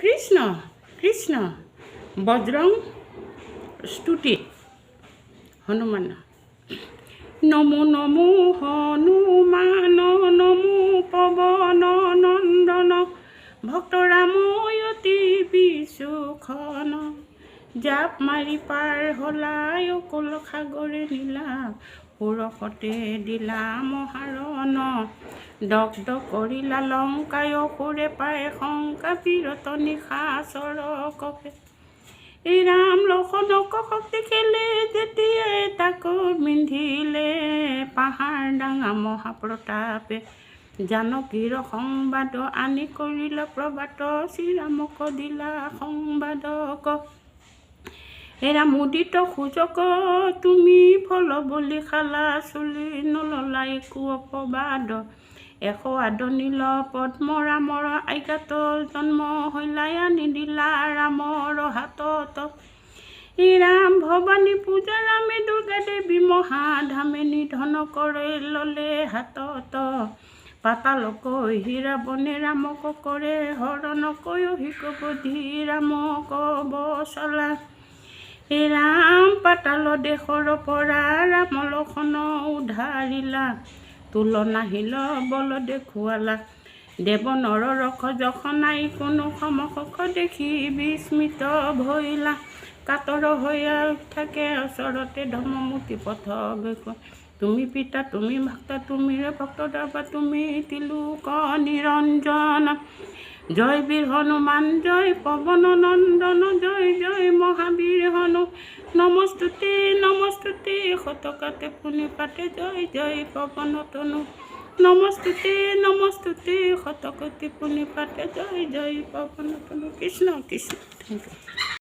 কৃষ্ণ কৃষ্ণ বজ্ৰং স্তুতি হনুমান নমো নমো হনুমান নমো পবন নন্দন ভক্তৰাময়তি বিচক্ষণ জাপ মাৰি পাৰ হলাই অকল সাগৰে নীলা সুৰসতে দিলা মহাৰণ দগ্ধ কৰিলা লংকায় সুৰে পায় শংকা বিৰত নিশাচৰ কপে এই ৰাম লক্ষ্মণক শক্তি খেলে যেতিয়াই তাকো বিন্ধিলে পাহাৰ ডাঙা মহাপ্ৰতাপে জানকীৰ সংবাদ আনি কৰিলা প্ৰবাদ শ্ৰীৰামক দিলা সংবাদক এৰা মুদিত সুজক তুমি ফল বুলি খালা চুলি নললা একো অপবাদ এশ আদনিল পদ্ম ৰামৰ আজ্ঞাত জন্ম হৈলাই আনি দিলা ৰামৰ হাতত ৰাম ভৱানী পূজা ৰামে দুৰ্গা দেৱী মহাধামে নিধন কৰে ললে হাতত পাতালকৈ হীৰা বনে ৰামক কৰে হৰণকৈ অহিকবধি ৰামক বচলা ৰাম পাতাল দেশৰ পৰা ৰাম লক্ষ্মণ উদ্ধাৰিলা তুলনা হিল বল দেখুৱালা দেৱ নৰ ৰখ যখ নাই কোনো সমকক্ষ দেখি বিস্মিত ভৈলা কাতৰ হৈ থাকে ওচৰতে ধৰ্মমূৰ্তি পথ দেখুৱা তুমি পিতা তুমি ভক্তা তুমি ভক্ত দাবা তুমি তিলোক নিৰঞ্জন জয় বীৰ হনুমান জয় পৱন নন্দন জয় জয় মহাবীৰ হনু নমস্তুতে নমস্তুতে শতকাতে পুনি পাতে জয় জয় পৱন তনু নমস্তুতে নমস্তুতে শতকতে পুনি পাতে জয় জয় পৱন তনু কৃষ্ণ কৃষ্ণ থেংক ইউ।